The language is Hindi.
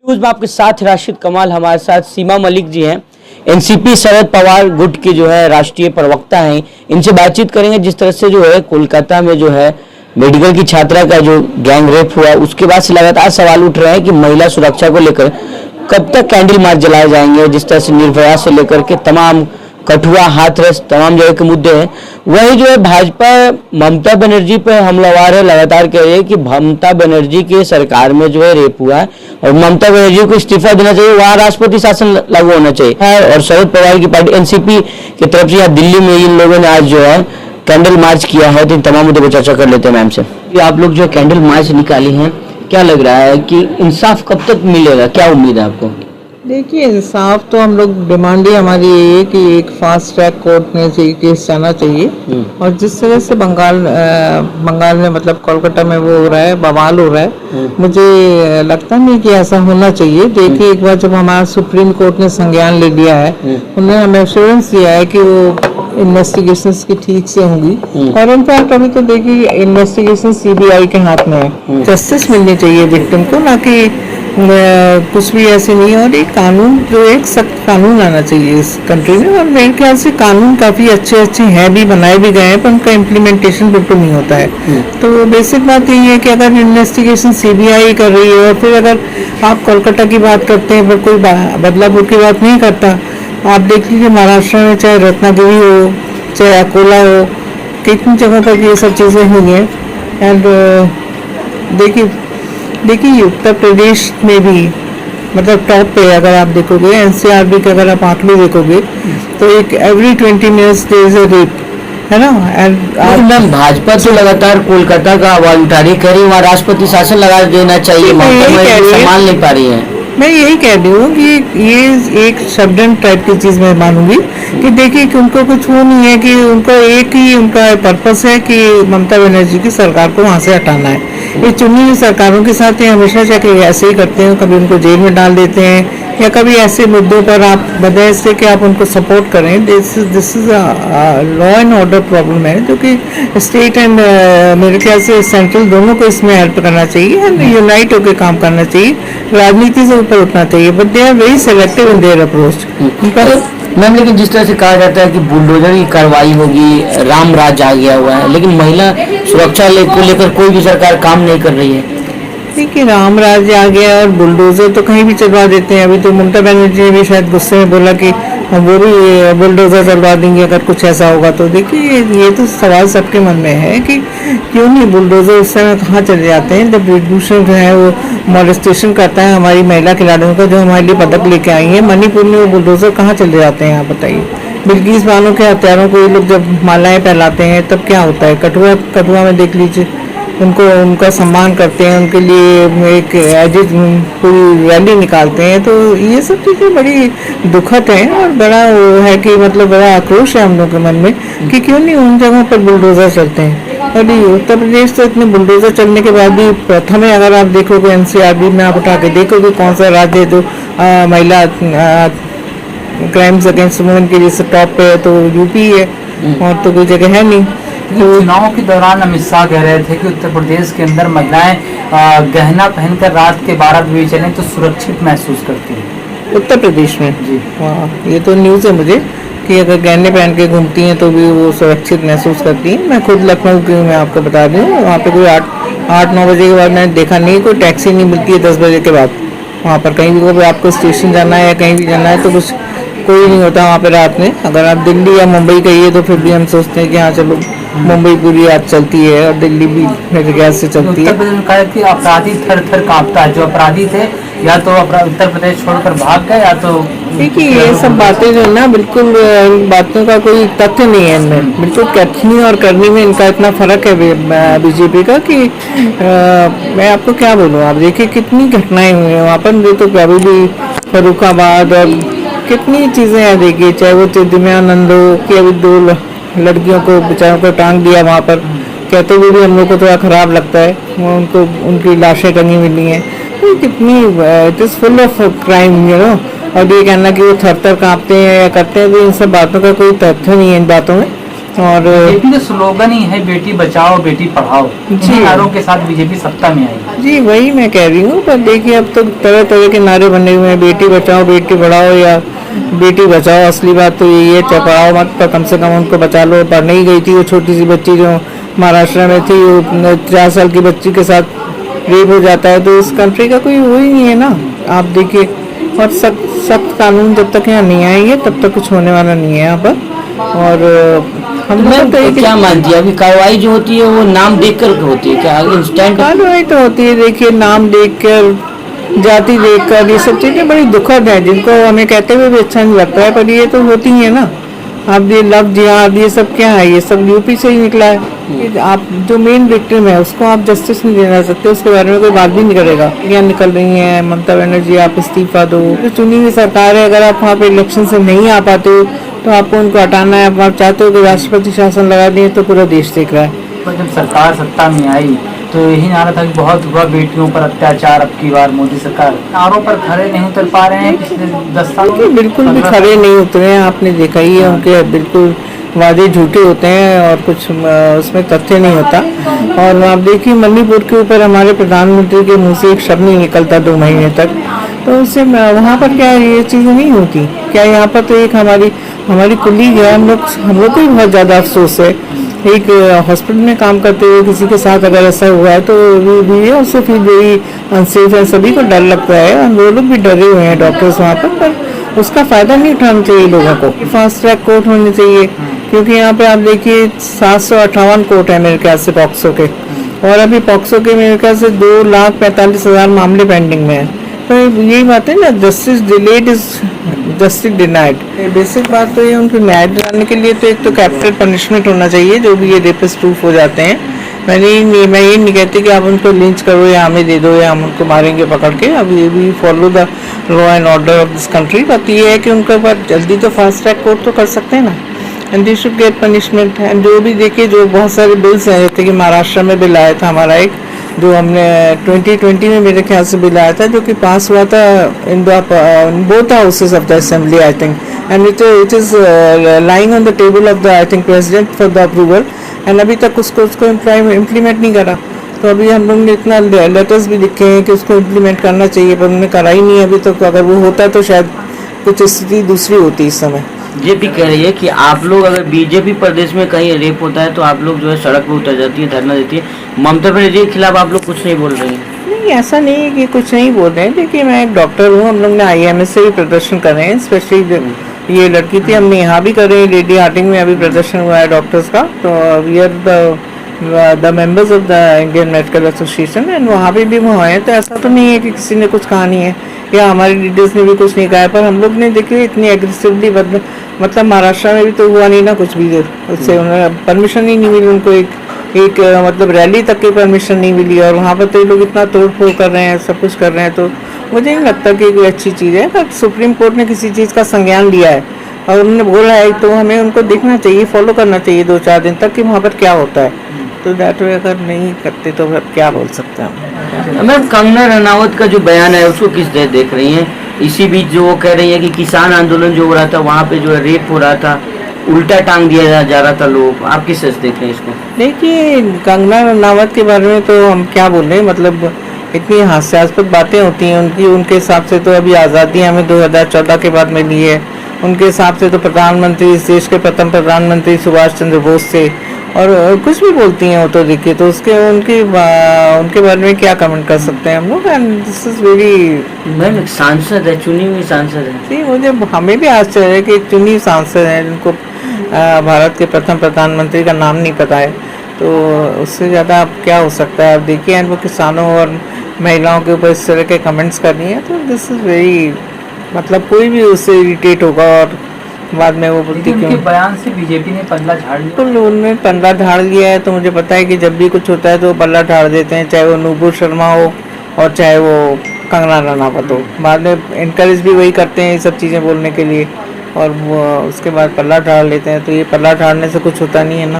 न्यूज में आपके साथ राशिद कमाल, हमारे साथ सीमा मलिक जी हैं। एनसीपी शरद पवार गुट के जो है राष्ट्रीय प्रवक्ता हैं। इनसे बातचीत करेंगे जिस तरह से जो है कोलकाता में जो है मेडिकल की छात्रा का जो गैंग रेप हुआ, उसके बाद से लगातार सवाल उठ रहे हैं कि महिला सुरक्षा को लेकर कब तक कैंडल मार्च जलाए जाएंगे। जिस तरह से निर्भया से लेकर के तमाम कठुआ, हाथरस, तमाम जगह के मुद्दे हैं। वही जो है भाजपा ममता बनर्जी पर हमलावर है, लगातार कह रही है कि ममता बनर्जी के सरकार में जो है रेप हुआ है और ममता बनर्जी को इस्तीफा देना चाहिए, वहाँ राष्ट्रपति शासन लागू होना चाहिए। और शरद पवार की पार्टी एनसीपी की तरफ से यहाँ दिल्ली में इन लोगों ने आज जो है कैंडल मार्च किया है। तो इन तमाम मुद्दों पर चर्चा कर लेते हैं मैम से। आप लोग जो कैंडल मार्च निकाली हैं, क्या लग रहा है कि इंसाफ कब तक मिलेगा, क्या उम्मीद है आपको? देखिए, इंसाफ तो हम लोग डिमांड ही हमारी यही है कि एक फास्ट ट्रैक कोर्ट में से केस जाना चाहिए। और जिस तरह से बंगाल में मतलब कोलकाता में वो हो रहा है, बवाल हो रहा है, मुझे लगता नहीं कि ऐसा होना चाहिए। देखिए, एक बार जब हमारा सुप्रीम कोर्ट ने संज्ञान ले लिया है, उन्होंने हमें एश्योरेंस दिया है कि वो इन्वेस्टिगेशंस की ठीक से होंगी। और इनफैक्ट अभी तो देखिए इन्वेस्टिगेशन सीबीआई के हाथ में है। जस्टिस मिलनी चाहिए विक्टिम को, ना कि कुछ भी ऐसे नहीं। और एक कानून जो एक सख्त कानून आना चाहिए इस कंट्री में। और मेरे ख्याल से कानून काफ़ी अच्छे हैं भी, बनाए भी गए हैं, पर उनका इम्प्लीमेंटेशन बिल्कुल नहीं होता है। तो बेसिक बात यही है कि अगर इन्वेस्टिगेशन सीबीआई कर रही है और फिर अगर आप कोलकाता की बात करते हैं पर कोई बदलापुर की बात नहीं करता। आप देख लीजिए महाराष्ट्र में चाहे रत्नागिरी हो, चाहे अकोला हो, कितनी जगह पर ये सब चीज़ें हुई हैं। एंड देखिए उत्तर प्रदेश में भी मतलब टॉप पे अगर आप देखोगे, एनसीआरबी के अगर आप आंकड़े देखोगे तो एक every 20 minutes there is a rape, है ना। मैम भाजपा तो लगातार कोलकाता का वॉलंटरी कर रही है, वहाँ राष्ट्रपति शासन लगा देना चाहिए, संभाल नहीं पा रही है। मैं यही कह रही हूँ कि ये एक शब्दन टाइप की चीज़ मैं मानूंगी कि देखिए कि उनको कुछ वो नहीं है कि उनका एक ही उनका पर्पस है कि ममता बनर्जी की सरकार को वहाँ से हटाना है। ये चुनी हुई सरकारों के साथ ये हमेशा चाहे ऐसे ही करते हैं, कभी उनको जेल में डाल देते हैं या कभी ऐसे मुद्दों पर आप बजाय से कि आप उनको सपोर्ट करें। This is law and order problem है जो कि स्टेट एंड मेरे ख्याल से सेंट्रल दोनों को इसमें हेल्प करना चाहिए एंड यूनाइट होकर काम करना चाहिए, राजनीति से ऊपर उठना चाहिए। But they are very selective in their approach. Ma'am लेकिन जिस तरह से कहा जाता है कि बुलडोजर की कार्रवाई होगी, राम राज आ गया हुआ है, लेकिन महिला सुरक्षा को लेकर कोई भी सरकार काम नहीं कर रही है। देखिए, राम राज्य आ गया और बुलडोजर तो कहीं भी चलवा देते हैं। अभी तो ममता बनर्जी ने भी शायद गुस्से में बोला कि हम वो भी बुलडोजर चलवा देंगे अगर कुछ ऐसा होगा तो। देखिए, ये तो सवाल सबके मन में है कि क्यों नहीं बुलडोजर उस समय कहाँ चले जाते हैं जब ब्रिजभूषण जो है वो मॉलेस्टेशन करता है हमारी महिला खिलाड़ियों का, जो हमारे लिए पदक लेके आई है। मणिपुर में वो बुलडोजर कहाँ चले जाते हैं, आप बताइए। बिल्किस बानो के हत्यारों को ये लोग जब मालाएं फैलाते हैं तब क्या होता है। कठुआ में देख लीजिए, उनको उनका सम्मान करते हैं, उनके लिए एक पूरी रैली निकालते हैं। तो ये सब चीज़ें बड़ी दुखद हैं और बड़ा वो है कि मतलब बड़ा आक्रोश है हम लोग के मन में कि क्यों नहीं उन जगहों पर बुलडोजर चलते हैं। और उत्तर प्रदेश तो इतने बुलडोजर चलने के बाद भी प्रथम है, अगर आप देखोगे एनसीआरबी में आप उठा के देखोगे कौन सा राज्य है जो महिला क्राइम्स अगेंस्ट वुमेन के जैसे टॉप पे है, तो यूपी है और तो कोई जगह है नहीं। चुनाव के दौरान अमित शाह कह रहे थे कि उत्तर प्रदेश के अंदर महिलाएं गहना पहनकर रात के 12 बजे चलें तो सुरक्षित महसूस करती हैं। उत्तर प्रदेश में जी हाँ, ये तो न्यूज़ है मुझे कि अगर गहने पहन के घूमती हैं तो भी वो सुरक्षित महसूस करती हैं। मैं खुद लखनऊ की मैं आपको बता दूँ, वहाँ पे कोई 8-9 बजे के बाद मैंने देखा नहीं, कोई टैक्सी नहीं मिलती है 10 बजे के बाद। वहाँ पर कहीं भी आपको स्टेशन जाना है या कहीं भी जाना है तो कुछ कोई नहीं होता वहाँ पे रात में। अगर आप दिल्ली या मुंबई कहिए तो फिर भी हम सोचते हैं कि हाँ चलो मुंबई पूरी रात चलती है और दिल्ली भी मेरे ख्याल से चलती है। उत्तर प्रदेश में कहा कि अपराधी थर थर कांपता है, जो अपराधी थे या तो उत्तर प्रदेश छोड़कर भाग गए या तो। देखिए, ये सब बातें जो है ना, बिल्कुल बातों का कोई तथ्य नहीं है इनमें। बिल्कुल कथनी और करनी में इनका इतना फर्क है बीजेपी का कि मैं आपको क्या बोलूँ। आप देखिए कितनी घटनाएं हुई हैं वहाँ पर, तो अभी भी फर्रुखाबाद और कितनी चीज़ें हैं। देखिए, चाहे वो चिदम्यानंदो की अभी 2 लड़कियों को बेचारों को टांग दिया वहाँ पर, कहते हुए भी हम लोग को थोड़ा ख़राब लगता है। उनको उनकी लाशें टंगी मिली हैं। तो कितनी it is full of crime, you know. और ये कहना कि वो थर थर काँपते हैं या करते हैं, तो इन सब बातों का कोई तथ्य नहीं है इन बातों में। और बीजेपी का स्लोगन ही है बेटी बचाओ बेटी पढ़ाओ। जी। इन नारों के साथ बीजेपी सत्ता में आई। जी वही मैं कह रही हूँ, पर देखिए अब तो तरह तरह के नारे बने हुए हैं, बेटी बचाओ बेटी पढ़ाओ या बेटी बचाओ। असली बात तो यही है, चाहे पढ़ाओ मत पर कम से कम उनको बचा लो। पढ़ने ही गई थी वो छोटी सी बच्ची जो महाराष्ट्र में थी, वो 4 साल की बच्ची के साथ रेप हो जाता है, तो इस कंट्री का कोई वो ही नहीं है ना। आप देखिए, और सख्त कानून जब तक यहाँ नहीं आएंगे तब तक कुछ होने वाला नहीं है यहाँ पर। और हम मैम लोग तो क्या मानती है अभी कार्रवाई जो होती है वो नाम देख कर होती है क्या इंस्टेंट? कार्रवाई तो होती है, देखिए नाम देखकर, जाति देखकर, ये सब चीजें बड़ी दुखद है, जिनको हमें कहते हुए भी अच्छा नहीं लगता है, पर ये तो होती है ना। आप ये लव जिहाद ये सब क्या है, ये सब यूपी से ही निकला है। ये आप जो मेन विक्टिम है उसको आप जस्टिस नहीं देना सकते, उसके बारे में कोई बात भी नहीं करेगा। यहाँ निकल रही है ममता बनर्जी आप इस्तीफा दो, जो चुनी हुई सरकार है, अगर आप वहाँ पे इलेक्शन से नहीं आ पाते हो तो आपको उनको हटाना है। आप चाहते हो कि राष्ट्रपति शासन लगा दिए तो पूरा देश देख रहा है। पर जब सरकार सत्ता में आई तो यही नारा था कि बहुत हुआ बेटियों पर अत्याचार, अब की बार मोदी सरकार नारों पर खड़े नहीं उतर पा रहे हैं पिछले 10 सालों में। बिल्कुल भी खड़े नहीं उतरे हैं, आपने देखा ही है, उनके बिल्कुल वादे झूठे होते हैं और कुछ उसमें तथ्य नहीं होता। और आप देखिए मणिपुर के ऊपर हमारे प्रधानमंत्री के मुंह से एक शब्द नहीं निकलता 2 महीने तक, तो उससे वहाँ पर क्या ये चीज़ें नहीं होती क्या? यहाँ पर तो एक हमारी कुलीग है, हम लोग को भी बहुत ज़्यादा अफसोस है। एक हॉस्पिटल में काम करते हुए किसी के साथ अगर ऐसा हुआ है तो भी उससे फिर वेरी अनसेफ है, सभी को डर लगता है और वो लोग भी डरे हुए हैं डॉक्टर्स वहाँ पर उसका फ़ायदा नहीं उठाना चाहिए लोगों को। फास्ट ट्रैक कोर्ट होने चाहिए, क्योंकि यहाँ पे आप देखिए 758 कोर्ट है मेरे ख्याल से पॉक्सो के, और अभी पॉक्सो के मेरे ख्याल से 2,45,000 मामले पेंडिंग में है। तो यही बात है ना, justice delayed is justice denied. Basic बात तो ये उनको न्याय दिलाने के लिए तो एक तो कैपिटल पनिशमेंट होना चाहिए जो भी ये रेपिस्ट प्रूफ हो जाते हैं। मैं ये नहीं कहती कि आप उनको लिंच करो या हमें दे दो या हम उनको मारेंगे पकड़ के। अब ये भी follow the law and order of this country. बात ये है कि उनके ऊपर जल्दी तो फास्ट ट्रैक कोर्ट तो कर सकते हैं ना, and they should get punishment. And जो भी देखिए जो बहुत सारे बिल्स हैं, जैसे कि महाराष्ट्र में बिल आया था हमारा एक, जो हमने 2020 में मेरे ख्याल से बिल आया था, जो कि पास हुआ था in both houses of the assembly I think, and it is lying on the table of the I think president for the approval, and अभी तक उसको इम्प्लीमेंट नहीं करा। तो अभी हम लोग ने इतना लेटर्स भी लिखे हैं कि उसको इम्प्लीमेंट करना चाहिए, पर उन्होंने करा ही नहीं अभी तक। तो अगर वो होता तो शायद कुछ स्थिति दूसरी होती इस समय। बीजेपी कह रही है कि आप लोग अगर बीजेपी प्रदेश में कहीं रेप होता है तो आप लोग जो है सड़क पर उतर जाती है, धरना देती है। ममता बनर्जी के खिलाफ आप लोग कुछ नहीं बोल रही हैं? नहीं, ऐसा नहीं है कि कुछ नहीं बोल रहे हैं। देखिए मैं एक डॉक्टर हूँ, हम लोग ने IMS से भी प्रदर्शन कर रहे हैं, स्पेशली ये लड़की थी, हमने यहाँ भी कर रहे हैं, लेडी हार्टिंग में अभी प्रदर्शन हुआ है डॉक्टर्स का। तो we are the members of the Indian Medical Association, and वहाँ पे भी वो हैं। तो ऐसा तो नहीं है कि किसी ने कुछ कहा नहीं है या हमारे लीडर्स ने भी कुछ नहीं कहा है, पर हम लोग ने देखिए इतनी एग्रेसिवली मतलब महाराष्ट्र में भी तो हुआ नहीं ना कुछ भी, उससे उन्हें परमिशन ही नहीं मिली उनको, एक मतलब रैली तक की परमिशन नहीं मिली, और वहाँ पर तो ये लोग इतना तोड़ फोड़ कर रहे हैं, सब कुछ कर रहे हैं। तो मुझे नहीं लगता कि कोई अच्छी चीज़ है। पर सुप्रीम कोर्ट ने किसी चीज़ का संज्ञान लिया है और उन्होंने बोला है, तो हमें उनको देखना चाहिए, फॉलो करना चाहिए 2-4 दिन तक कि वहाँ पर क्या होता है। तो दैट वे अगर नहीं करते तो क्या बोल सकते हैं। मैम कंगना रनावत का जो बयान है उसको किस तरह देख रही हैं? इसी बीच जो वो कह रही है कि किसान आंदोलन जो हो रहा था वहाँ पे जो है रेप हो रहा था, उल्टा टांग दिया जा रहा था लोग, आप किस तरह देख रहे हैं इसको? देखिए कंगना रनावत के बारे में तो हम क्या बोल रहे हैं, मतलब इतनी हास्यास्पद बातें होती हैं उनकी। उनके हिसाब से तो अभी आज़ादी हमें 2014 के बाद मिली है, उनके हिसाब से तो प्रधानमंत्री, इस देश के प्रथम प्रधानमंत्री सुभाष चंद्र बोस थे, और कुछ भी बोलती हैं वो तो देखिए। तो उनके बारे में क्या कमेंट कर सकते हैं हम लोग। And this is very, ma'am एक सांसद है, चुनी हुई सांसद है। जी मुझे हमें भी आश्चर्य है कि चुनी सांसद हैं जिनको भारत के प्रथम प्रधानमंत्री का नाम नहीं पता है, तो उससे ज़्यादा अब क्या हो सकता है। अब देखिए एंड वो किसानों और महिलाओं के ऊपर इस तरह के कमेंट्स कर रही हैं, तो दिस इज़ वेरी, मतलब कोई भी उससे इरिटेट होगा और बाद में वो बोलती क्यों बयान से बीजेपी ने पल्ला झाड़ लिया। तो उन्होंने पल्ला झाड़ लिया है, तो मुझे पता है कि जब भी कुछ होता है तो वो पल्ला झाड़ देते हैं, चाहे वो नूपुर शर्मा हो और चाहे वो कंगना रनावत हो। बाद में इनकरेज भी वही करते हैं ये सब चीज़ें बोलने के लिए, और वो उसके बाद पल्ला झाड़ लेते हैं। तो ये पल्ला झाड़ने से कुछ होता नहीं है ना।